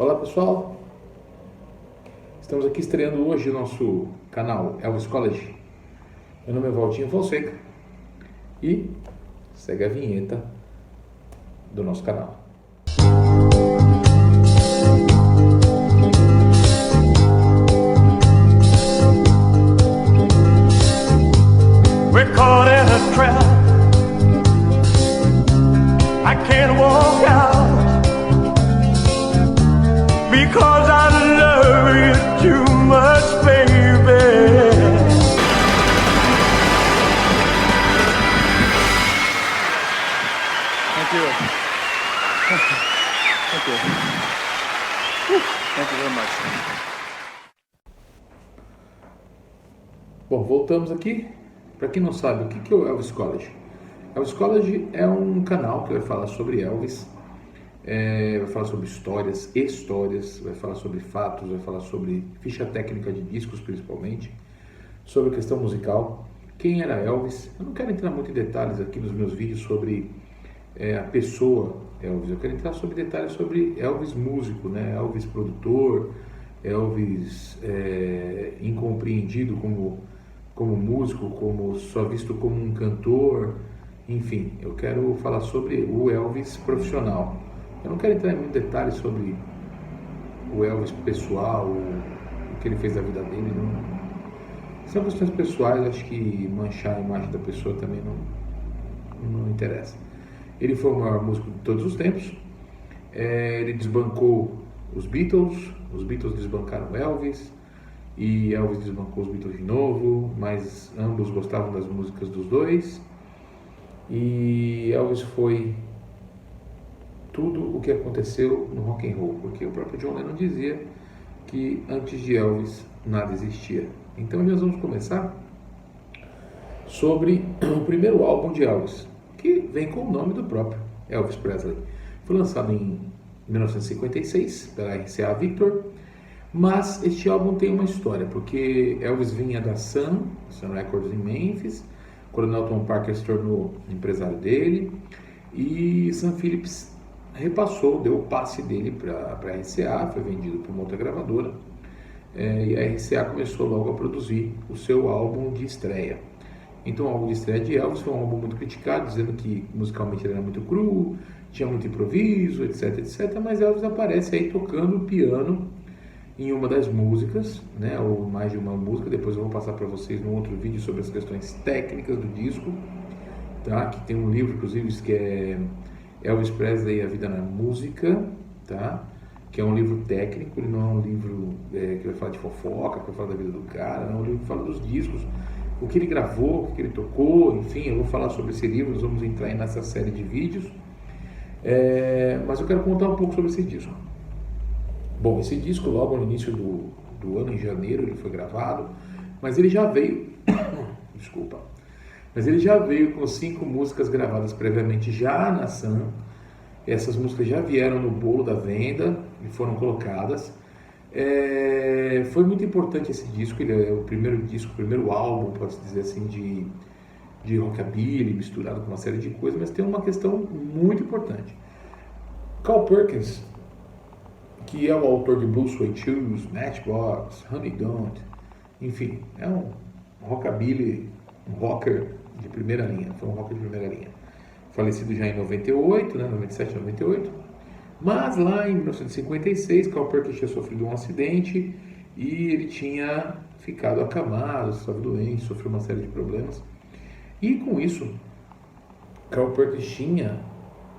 Olá pessoal, estamos aqui estreando hoje o nosso canal Elvis College. Meu nome é Valtinho Fonseca e segue a vinheta do nosso canal. We're caught in a trap. I can't walk out because I love you too much, baby. Thank you. Thank you. Thank you very much. Bom, voltamos aqui. Para quem não sabe, o que é o Elvis College? Elvis College é um canal que vai falar sobre Elvis, vai falar sobre histórias, vai falar sobre fatos, vai falar sobre ficha técnica de discos principalmente, sobre questão musical, quem era Elvis. Eu não quero entrar muito em detalhes aqui nos meus vídeos sobre a pessoa Elvis, eu quero entrar sobre detalhes sobre Elvis músico, né? Elvis produtor, Elvis incompreendido como músico, como só visto como um cantor, enfim, eu quero falar sobre o Elvis profissional. Eu não quero entrar em muito detalhes sobre o Elvis pessoal, o que ele fez da vida dele, não. São questões pessoais, acho que manchar a imagem da pessoa também não interessa. Ele foi o maior músico de todos os tempos, ele desbancou os Beatles desbancaram Elvis, e Elvis desbancou os Beatles de novo, mas ambos gostavam das músicas dos dois, e Elvis foi tudo o que aconteceu no rock and roll, porque o próprio John Lennon dizia que antes de Elvis nada existia. Então nós vamos começar sobre o primeiro álbum de Elvis, que vem com o nome do próprio Elvis Presley. Foi lançado em 1956 pela RCA Victor, mas este álbum tem uma história, porque Elvis vinha da Sun Records em Memphis, Coronel Tom Parker se tornou empresário dele, e Sun Phillips repassou, deu o passe dele para a RCA, foi vendido para uma outra gravadora, e a RCA começou logo a produzir o seu álbum de estreia. Então o álbum de estreia de Elvis foi um álbum muito criticado, dizendo que musicalmente ele era muito cru, tinha muito improviso, etc, mas Elvis aparece aí tocando piano em uma das músicas, né, ou mais de uma música. Depois eu vou passar para vocês num outro vídeo sobre as questões técnicas do disco, tá? Que tem um livro, inclusive, que é Elvis Presley e a Vida na Música, tá? Que é um livro técnico, ele não é um livro que vai falar de fofoca, que vai falar da vida do cara, não é um livro que fala dos discos, o que ele gravou, o que ele tocou, enfim, eu vou falar sobre esse livro, nós vamos entrar aí nessa série de vídeos, mas eu quero contar um pouco sobre esse disco. Bom, esse disco logo no início do ano, em janeiro, ele foi gravado, mas ele já veio, mas ele já veio com 5 músicas gravadas previamente já na Sun. Essas músicas já vieram no bolo da venda e foram colocadas. Foi muito importante esse disco, ele é o primeiro disco, o primeiro álbum, pode-se dizer assim, de rockabilly misturado com uma série de coisas, mas tem uma questão muito importante. Carl Perkins, que é o autor de Blue Suede Shoes, Matchbox, Honey Don't, enfim, é um rockabilly, um rocker de primeira linha, foi um rocker de primeira linha. Falecido já em 98, né, 97, 98, mas lá em 1956, Carl Perkins tinha sofrido um acidente e ele tinha ficado acamado, estava doente, sofreu uma série de problemas, e com isso, Carl Perkins tinha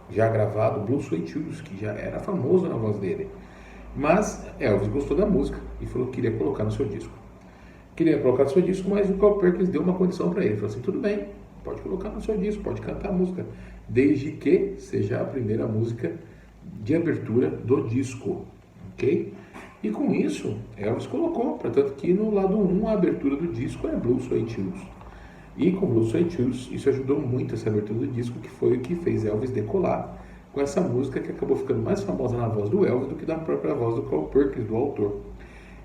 já gravado Blue Suede Shoes, que já era famoso na voz dele. Mas Elvis gostou da música e falou que queria colocar no seu disco. Mas o Carl Perkins deu uma condição para ele. Ele falou assim, tudo bem, pode colocar no seu disco, pode cantar a música, desde que seja a primeira música de abertura do disco, ok? E com isso, Elvis colocou, portanto que no lado 1 a abertura do disco é Blue Suede Shoes. E com Blue Suede Shoes, isso ajudou muito essa abertura do disco, que foi o que fez Elvis decolar com essa música, que acabou ficando mais famosa na voz do Elvis do que da própria voz do Carl Perkins, do autor.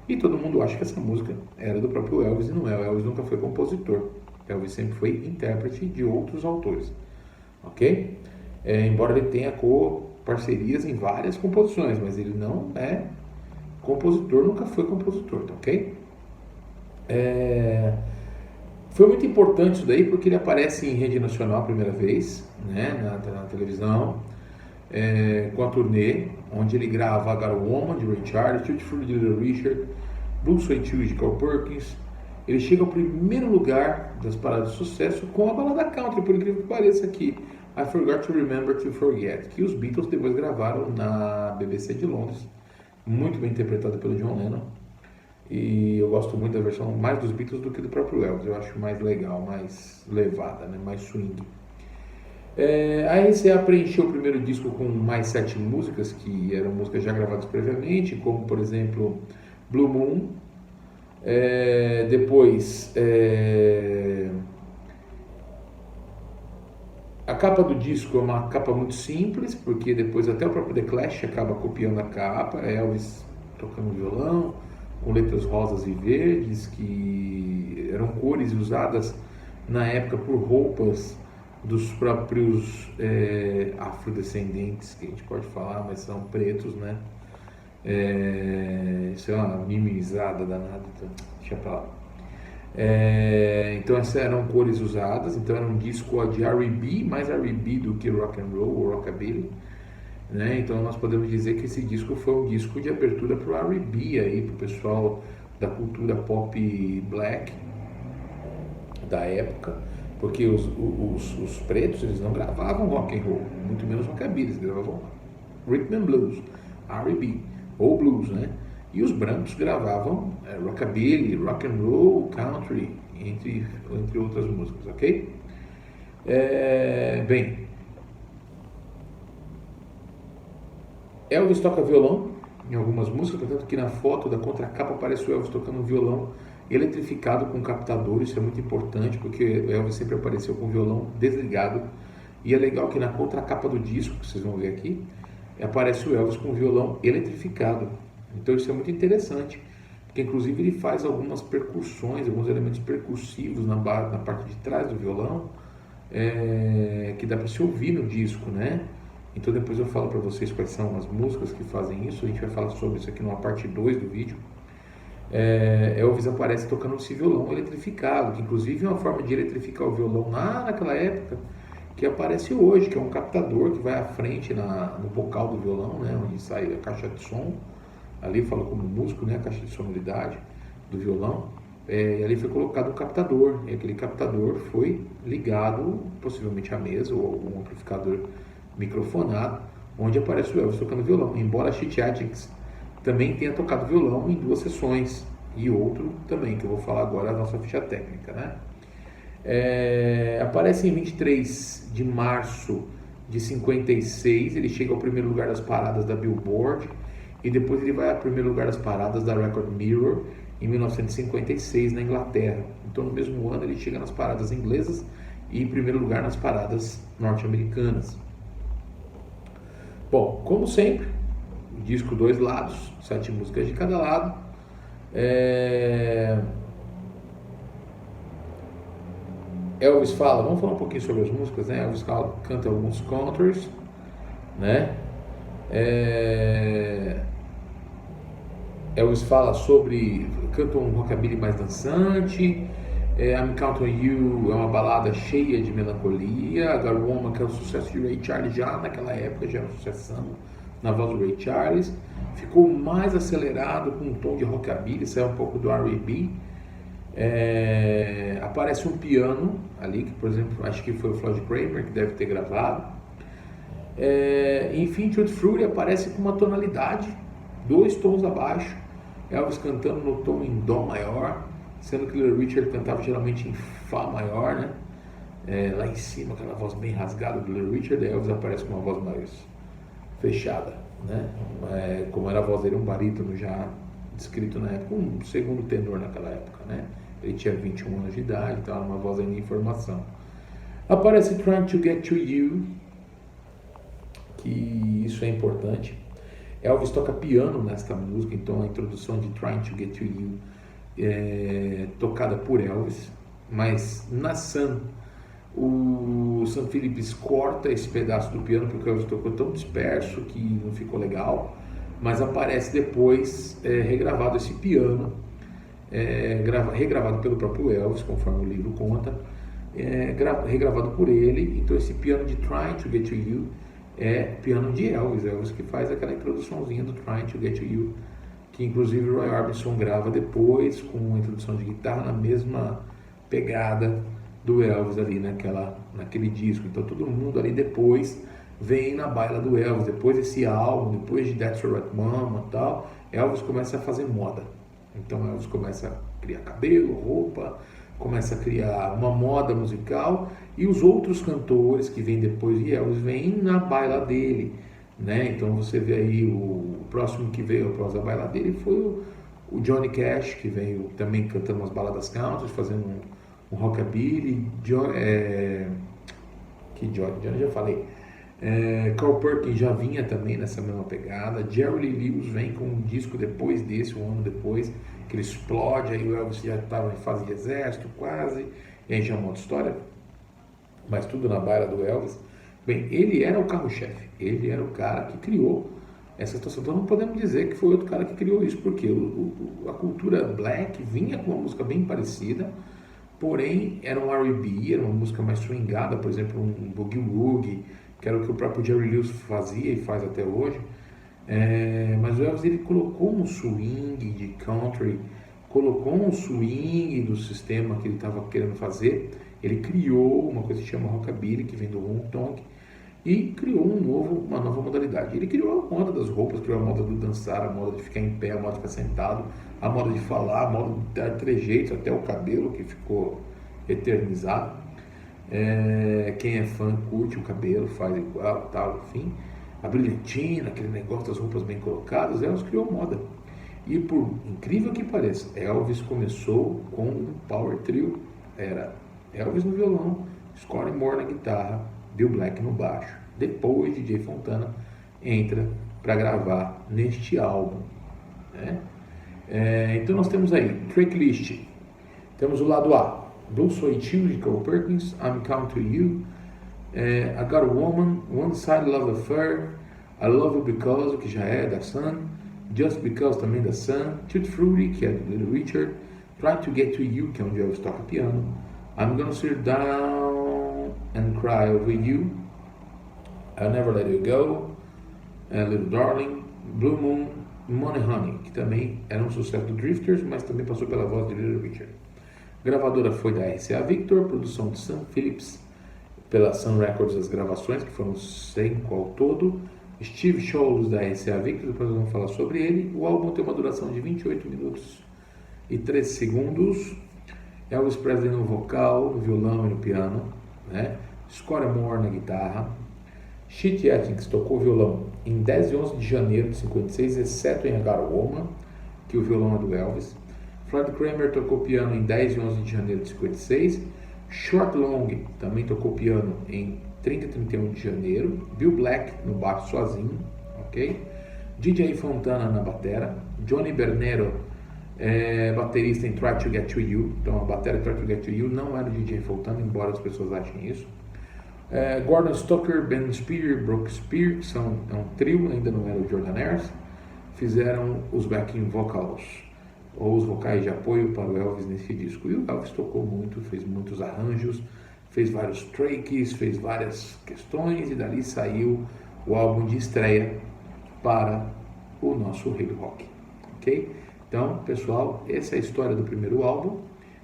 E todo mundo acha que essa música era do próprio Elvis, e não é. O Elvis nunca foi compositor. Elvis sempre foi intérprete de outros autores. Ok? Embora ele tenha parcerias em várias composições, mas ele não é compositor, nunca foi compositor, tá ok? Foi muito importante isso daí porque ele aparece em rede nacional a primeira vez, né, na televisão, com a turnê, onde ele grava I Got a Woman, de Ray Charles, Tutti Frutti, de Little Richard, Blue Suede Shoes, de Carl Perkins. Ele chega ao primeiro lugar das paradas de sucesso com a balada country, por incrível que pareça aqui, I Forgot to Remember to Forget, que os Beatles depois gravaram na BBC de Londres, muito bem interpretada pelo John Lennon. E eu gosto muito da versão mais dos Beatles do que do próprio Elvis, eu acho mais legal, mais levada, né? Mais swing. A RCA preencheu o primeiro disco com mais 7 músicas, que eram músicas já gravadas previamente, como por exemplo Blue Moon. Depois a capa do disco é uma capa muito simples, porque depois até o próprio The Clash acaba copiando a capa, Elvis tocando violão, com letras rosas e verdes, que eram cores usadas na época por roupas dos próprios afrodescendentes, que a gente pode falar, mas são pretos, né? Isso é uma mimizada danada, então deixa pra lá. Então essas eram cores usadas, então era um disco de R&B, mais R&B do que rock and roll ou rockabilly, né? Então nós podemos dizer que esse disco foi um disco de abertura para o R&B aí, para o pessoal da cultura pop black da época, porque os pretos eles não gravavam rock and roll, muito menos rockabilly, eles gravavam rhythm and blues, R&B ou blues, né? E os brancos gravavam rockabilly, rock and roll, country, entre outras músicas, ok? Bem, Elvis toca violão em algumas músicas, portanto que na foto da contracapa aparece o Elvis tocando um violão eletrificado com captador. Isso é muito importante porque o Elvis sempre apareceu com o violão desligado, e é legal que na contracapa do disco, que vocês vão ver aqui, aparece o Elvis com o violão eletrificado. Então isso é muito interessante, porque inclusive ele faz algumas percussões, alguns elementos percussivos na parte de trás do violão, que dá para se ouvir no disco, né? Então depois eu falo para vocês quais são as músicas que fazem isso, a gente vai falar sobre isso aqui numa parte 2 do vídeo. Elvis aparece tocando esse violão eletrificado, que inclusive é uma forma de eletrificar o violão naquela época, que aparece hoje, que é um captador que vai à frente no bocal do violão, né, onde sai a caixa de som, ali fala como músico, né, a caixa de sonoridade do violão, e ali foi colocado um captador, e aquele captador foi ligado possivelmente à mesa ou algum amplificador microfonado, onde aparece o Elvis tocando violão, embora Chet Atkins também tenha tocado violão em 2 sessões, e outro também, que eu vou falar agora, a nossa ficha técnica, né? Aparece em 23 de março de 56, ele chega ao primeiro lugar das paradas da Billboard, e depois ele vai ao primeiro lugar das paradas da Record Mirror, em 1956, na Inglaterra. Então no mesmo ano ele chega nas paradas inglesas e em primeiro lugar nas paradas norte-americanas. Bom, como sempre, disco 2 lados, 7 músicas de cada lado. Elvis fala, vamos falar um pouquinho sobre as músicas, né? Elvis canta alguns countries, né? Elvis fala canta um rockabilly mais dançante. I'm Counting on You é uma balada cheia de melancolia. I Got a Woman, que é um sucesso de Ray Charles já naquela época, já era uma sucessão na voz do Ray Charles. Ficou mais acelerado com um tom de rockabilly, saiu um pouco do R&B. Aparece um piano ali, que por exemplo, acho que foi o Floyd Kramer que deve ter gravado. Enfim, Tutti Frutti aparece com uma tonalidade 2 tons abaixo, Elvis cantando no tom em Dó maior, sendo que Little Richard cantava geralmente em Fá maior, né? Lá em cima, aquela voz bem rasgada do Little Richard, Elvis aparece com uma voz mais fechada, né? Como era a voz dele, um barítono já descrito na época, um segundo tenor naquela época, né? Ele tinha 21 anos de idade, então era uma voz ainda em formação. Aparece Trying to Get to You, que isso é importante. Elvis toca piano nesta música, então a introdução de Trying to Get to You é tocada por Elvis, mas na Sun O Sam Phillips corta esse pedaço do piano porque o Elvis tocou tão disperso que não ficou legal, mas aparece depois regravado esse piano, regravado pelo próprio Elvis, conforme o livro conta, regravado por ele. Então esse piano de Trying to Get to You é piano de Elvis que faz aquela introduçãozinha do Trying to Get to You, que inclusive o Roy Orbison grava depois com uma introdução de guitarra na mesma pegada do Elvis ali naquele disco. Então todo mundo ali depois vem na baila do Elvis, depois desse álbum, depois de That's Alright Mama e tal, Elvis começa a fazer moda. Então Elvis começa a criar cabelo, roupa, começa a criar uma moda musical, e os outros cantores que vêm depois de Elvis vêm na baila dele, né? Então você vê aí o próximo que veio após a baila dele foi o Johnny Cash, que veio também cantando umas baladas country, fazendo um rockabilly. Johnny já falei. Carl Perkins já vinha também nessa mesma pegada. Jerry Lee Lewis vem com um disco depois desse, um ano depois, que ele explode. Aí o Elvis já estava em fase de exército quase, e aí já é uma outra história, mas tudo na baila do Elvis. Bem, ele era o carro-chefe, ele era o cara que criou essa situação. Então não podemos dizer que foi outro cara que criou isso, porque a cultura black vinha com uma música bem parecida, porém era um R&B, era uma música mais swingada, por exemplo, um boogie woogie, que era o que o próprio Jerry Lewis fazia e faz até hoje. Mas o Elvis, ele colocou um swing de country, colocou um swing do sistema que ele estava querendo fazer. Ele criou uma coisa que se chama rockabilly, que vem do honky tonk, e criou uma nova modalidade. Ele criou a moda das roupas, criou a moda do dançar, a moda de ficar em pé, a moda de ficar sentado, a moda de falar, a moda de dar trejeitos, até o cabelo que ficou eternizado. Quem é fã curte o cabelo, faz igual, tal, enfim. A brilhantina, aquele negócio das roupas bem colocadas, Elvis criou moda. E por incrível que pareça, Elvis começou com um power trio. Era Elvis no violão, Scotty Moore na guitarra, Bill Black no baixo. Depois DJ Fontana entra para gravar neste álbum, né? Então nós temos aí tracklist. Temos o lado A, Blue Suede Shoes de Carl Perkins, I'm Coming to You, I Got a Woman, One Side Love Affair, I Love You Because, que já é da Sun, Just Because também da Sun, Tutti Frutti, que é do Little Richard, Try to Get to You, que é onde Elvis toca piano, I'm Gonna Sit Down and Cry Over You, I'll Never Let You Go, Little Darling, Blue Moon, Money Honey, que também era um sucesso do Drifters, mas também passou pela voz de Little Richard. A gravadora foi da RCA Victor, produção de Sam Phillips, pela Sun Records as gravações, que foram 5 ao todo. Steve Sholes da RCA Victor, depois nós vamos falar sobre ele. O álbum tem uma duração de 28 minutos e 13 segundos. Elvis Presley no vocal, no violão e no piano, né? Scotty Moore na guitarra. Chet Atkins tocou violão em 10 e 11 de janeiro de 56, exceto em I Got a Woman, que o violão é do Elvis. Floyd Kramer tocou piano em 10 e 11 de janeiro de 56. Short Long também tocou piano em 30 e 31 de janeiro. Bill Black no baixo sozinho, ok? DJ Fontana na batera. Johnny Bernero, baterista em Try to Get to You. Então a bateria Try to Get to You não era DJ Fontana, embora as pessoas achem isso. Gordon Stoker, Ben Spear, Brooke Spear, que é um trio, ainda não era o Jordanaires, fizeram os backing vocals, ou os vocais de apoio para o Elvis nesse disco. E o Elvis tocou muito, fez muitos arranjos, fez vários tracks, fez várias questões, e dali saiu o álbum de estreia para o nosso Rei do Rock, ok? Então, pessoal, essa é a história do primeiro álbum.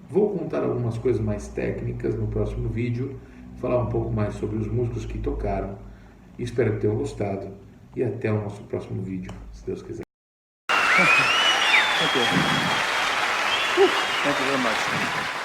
Vou contar algumas coisas mais técnicas no próximo vídeo, falar um pouco mais sobre os músicos que tocaram. Espero que tenham gostado, e até o nosso próximo vídeo, se Deus quiser. Thank you. Thank you very much.